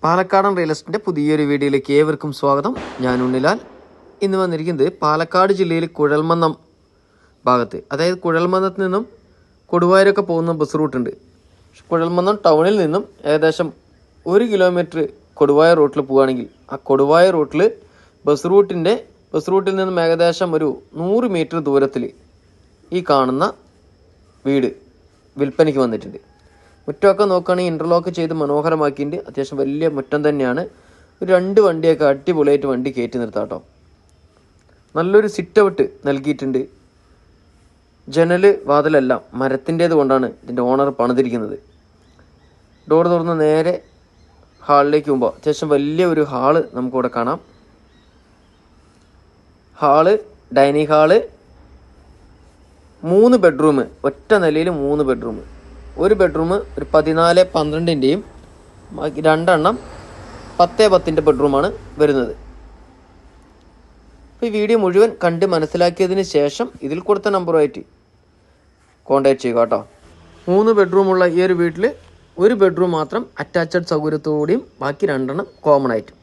പാലക്കാടൻ റിയൽ എസ്റ്റേറ്റിൻ്റെ പുതിയൊരു വീഡിയോയിലേക്ക് ഏവർക്കും സ്വാഗതം. ഞാൻ ഉണ്ണിലാൽ. ഇന്ന് വന്നിരിക്കുന്നത് പാലക്കാട് ജില്ലയിൽ കുഴൽമന്നം ഭാഗത്ത്, അതായത് കുഴൽമന്നത്തിൽ നിന്നും കൊടുവായൂരൊക്കെ പോകുന്ന ബസ് റൂട്ടുണ്ട്. കുഴൽമന്നം ടൗണിൽ നിന്നും ഏകദേശം 1 കിലോമീറ്റർ കൊടുവായൂർ റൂട്ടിൽ പോവുകയാണെങ്കിൽ ആ കൊടുവായൂർ റൂട്ടിൽ ബസ് റൂട്ടിൽ നിന്നും ഏകദേശം ഒരു 100 മീറ്റർ ദൂരത്തിൽ ഈ കാണുന്ന വീട് വിൽപ്പനയ്ക്ക് വന്നിട്ടുണ്ട്. മുറ്റമൊക്കെ നോക്കുകയാണെങ്കിൽ ഇൻ്റർലോക്ക് ചെയ്ത് മനോഹരമാക്കിയിട്ട് അത്യാവശ്യം വലിയ മുറ്റം തന്നെയാണ്. ഒരു 2 വണ്ടിയൊക്കെ അടിപൊളിയായിട്ട് വണ്ടി കയറ്റി നിർത്താം കേട്ടോ. നല്ലൊരു സിറ്റ് ഔട്ട് നൽകിയിട്ടുണ്ട്. ജനൽ വാതിലെല്ലാം മരത്തിൻ്റേത് കൊണ്ടാണ് ഇതിൻ്റെ ഓണർ പണിതിരിക്കുന്നത്. ഡോർ തുറന്ന് നേരെ ഹാളിലേക്ക് പോകുമ്പോൾ അത്യാവശ്യം വലിയ ഒരു ഹാള് നമുക്കിവിടെ കാണാം. ഡൈനിങ് ഹാള്, 3 ബെഡ്റൂം, ഒറ്റ നിലയിൽ 3 ബെഡ്റൂം. ഒരു ബെഡ്റൂം ഒരു 14-12-ൻ്റെയും 2 10-10 ബെഡ്റൂമാണ് വരുന്നത്. അപ്പോൾ ഈ വീഡിയോ മുഴുവൻ കണ്ട് മനസ്സിലാക്കിയതിന് ശേഷം ഇതിൽ കൊടുത്ത നമ്പറുമായിട്ട് കോൺടാക്ട് ചെയ്യുക കേട്ടോ. 3 ബെഡ്റൂമുള്ള ഈ ഒരു വീട്ടിൽ 1 ബെഡ്റൂം മാത്രം അറ്റാച്ച്ഡ് സൗകര്യത്തോടെയും ബാക്കി 2 കോമൺ ആയിട്ട്.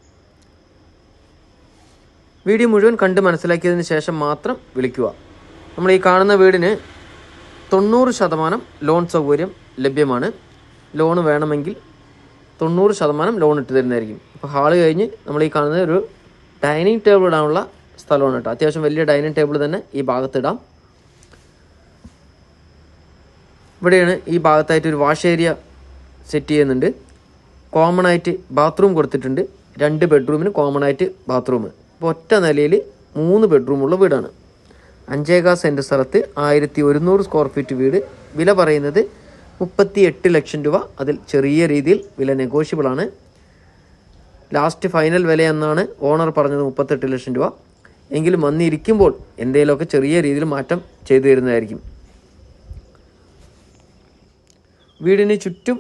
വീഡിയോ മുഴുവൻ കണ്ട് മനസ്സിലാക്കിയതിന് ശേഷം മാത്രം വിളിക്കുക. നമ്മൾ ഈ കാണുന്ന വീടിന് 90% ലോൺ സൗകര്യം ലഭ്യമാണ്. ലോൺ വേണമെങ്കിൽ 90% ലോൺ ഇട്ട് തരുന്നതായിരിക്കും. അപ്പോൾ ഹാള് കഴിഞ്ഞ് നമ്മൾ ഈ കാണുന്ന ഒരു ഡൈനിങ് ടേബിൾ ഇടാനുള്ള സ്ഥലമാണ് കേട്ടോ. അത്യാവശ്യം വലിയ ഡൈനിങ് ടേബിൾ തന്നെ ഈ ഭാഗത്തിടാം. ഇവിടെയാണ് ഈ ഭാഗത്തായിട്ട് ഒരു വാഷ് ഏരിയ സെറ്റ് ചെയ്യുന്നുണ്ട്. കോമൺ ആയിട്ട് ബാത്റൂം കൊടുത്തിട്ടുണ്ട്. 2 ബെഡ്റൂമിന് കോമൺ ആയിട്ട് ബാത്റൂം. അപ്പോൾ ഒറ്റ നിലയിൽ 3 ബെഡ്റൂമുള്ള വീടാണ്. 5 സെൻറ്റ് സ്ഥലത്ത് 1100 സ്ക്വയർ ഫീറ്റ് വീട്. വില പറയുന്നത് 38 ലക്ഷം രൂപ. അതിൽ ചെറിയ രീതിയിൽ വില നെഗോഷ്യബിൾ ആണ്. ലാസ്റ്റ് ഫൈനൽ വില എന്നാണ് ഓണർ പറഞ്ഞത് 38 ലക്ഷം രൂപ. എങ്കിലും വന്നിരിക്കുമ്പോൾ എന്തെങ്കിലുമൊക്കെ ചെറിയ രീതിയിൽ മാറ്റം ചെയ്തു തരുന്നതായിരിക്കും. വീടിന് ചുറ്റും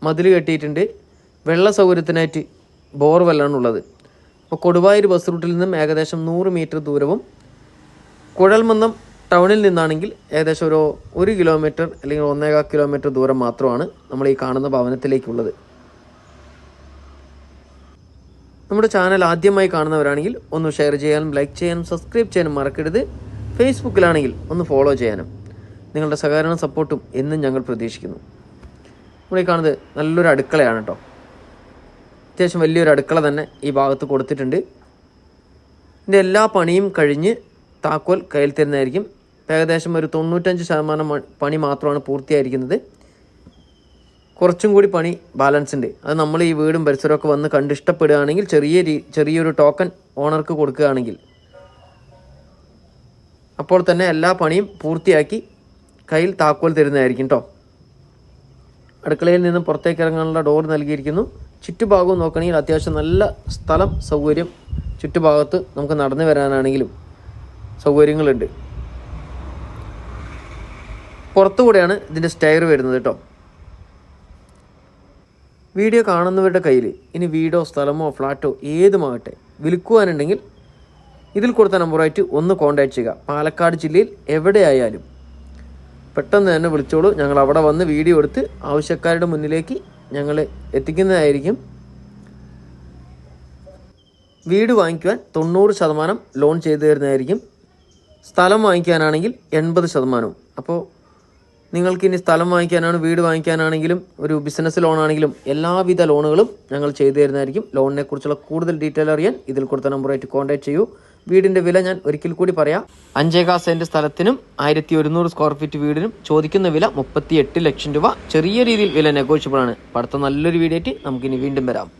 മതിൽ കെട്ടിയിട്ടുണ്ട്. വെള്ള സൗകര്യത്തിനായിട്ട് ബോർവെല്ലാണുള്ളത്. അപ്പോൾ കൊടുവായൂർ ബസ് റൂട്ടിൽ നിന്നും ഏകദേശം 100 മീറ്റർ ദൂരവും കുഴൽമന്നം ടൗണിൽ നിന്നാണെങ്കിൽ ഏകദേശം 1 കിലോമീറ്റർ അല്ലെങ്കിൽ 1.25 കിലോമീറ്റർ ദൂരം മാത്രമാണ് നമ്മൾ ഈ കാണുന്ന ഭവനത്തിലേക്കുള്ളത്. നമ്മുടെ ചാനൽ ആദ്യമായി കാണുന്നവരാണെങ്കിൽ ഒന്ന് ഷെയർ ചെയ്യാനും ലൈക്ക് ചെയ്യാനും സബ്സ്ക്രൈബ് ചെയ്യാനും മറക്കരുത്. ഫേസ്ബുക്കിലാണെങ്കിൽ ഒന്ന് ഫോളോ ചെയ്യാനും. നിങ്ങളുടെ സഹകരണവും സപ്പോർട്ടും എന്നും ഞങ്ങൾ പ്രതീക്ഷിക്കുന്നു. നമ്മൾ ഈ കാണുന്നത് നല്ലൊരു അടുക്കളയാണ് കേട്ടോ. അത്യാവശ്യം വലിയൊരു അടുക്കള തന്നെ ഈ ഭാഗത്ത് കൊടുത്തിട്ടുണ്ട്. ഇതിൻ്റെ എല്ലാ പണിയും കഴിഞ്ഞ് താക്കോൽ കയ്യിൽ തരുന്നതായിരിക്കും. ഏകദേശം ഒരു 95% പണി മാത്രമാണ് പൂർത്തിയായിരിക്കുന്നത്. കുറച്ചും കൂടി പണി ബാലൻസ് ഉണ്ട്. അത് നമ്മൾ ഈ വീടും പരിസരമൊക്കെ വന്ന് കണ്ടിഷ്ടപ്പെടുകയാണെങ്കിൽ ചെറിയൊരു ടോക്കൺ ഓണർക്ക് കൊടുക്കുകയാണെങ്കിൽ അപ്പോൾ തന്നെ എല്ലാ പണിയും പൂർത്തിയാക്കി കയ്യിൽ താക്കോൽ തരുന്നതായിരിക്കും കേട്ടോ. അടുക്കളയിൽ നിന്നും പുറത്തേക്ക് ഇറങ്ങാനുള്ള ഡോർ നൽകിയിരിക്കുന്നു. ചുറ്റുഭാഗവും നോക്കണമെങ്കിൽ അത്യാവശ്യം നല്ല സ്ഥലം സൗകര്യം. ചുറ്റുഭാഗത്ത് നമുക്ക് നടന്നു വരാനാണെങ്കിലും സൗകര്യങ്ങളുണ്ട്. പുറത്തുകൂടെയാണ് ഇതിൻ്റെ സ്റ്റെയർ വരുന്നത് കേട്ടോ. വീഡിയോ കാണുന്നവരുടെ കയ്യിൽ ഇനി വീടോ സ്ഥലമോ ഫ്ലാറ്റോ ഏതുമാകട്ടെ വിൽക്കുവാനുണ്ടെങ്കിൽ ഇതിൽ കൊടുത്ത നമ്പറായിട്ട് ഒന്ന് കോൺടാക്ട് ചെയ്യുക. പാലക്കാട് ജില്ലയിൽ എവിടെയായാലും പെട്ടെന്ന് തന്നെ വിളിച്ചോളൂ. ഞങ്ങൾ അവിടെ വന്ന് വീഡിയോ എടുത്ത് ആവശ്യക്കാരുടെ മുന്നിലേക്ക് ഞങ്ങൾ എത്തിക്കുന്നതായിരിക്കും. വീട് വാങ്ങിക്കുവാൻ 90% ലോൺ ചെയ്തു തരുന്നതായിരിക്കും. സ്ഥലം വാങ്ങിക്കാനാണെങ്കിൽ 80%. അപ്പോൾ നിങ്ങൾക്കിനി സ്ഥലം വാങ്ങിക്കാനാണ്, വീട് വാങ്ങിക്കാനാണെങ്കിലും ഒരു ബിസിനസ് ലോണാണെങ്കിലും എല്ലാവിധ ലോണുകളും ഞങ്ങൾ ചെയ്തു തരുന്നതായിരിക്കും. ലോണിനെ കുറിച്ചുള്ള കൂടുതൽ ഡീറ്റെയിൽ അറിയാൻ ഇതിൽ കൊടുത്ത നമ്പറായിട്ട് കോൺടാക്ട് ചെയ്യൂ. വീടിൻ്റെ വില ഞാൻ ഒരിക്കൽ കൂടി പറയാം. 5 സെൻറ്റ് സ്ഥലത്തിനും 1100 സ്ക്വയർ ഫീറ്റ് വീടിനും ചോദിക്കുന്ന വില 38 ലക്ഷം രൂപ. ചെറിയ രീതിയിൽ വില നെഗോഷ്യബിൾ ആണ്. അടുത്ത നല്ലൊരു വീഡിയോ ആയിട്ട് നമുക്കിനി വീണ്ടും വരാം.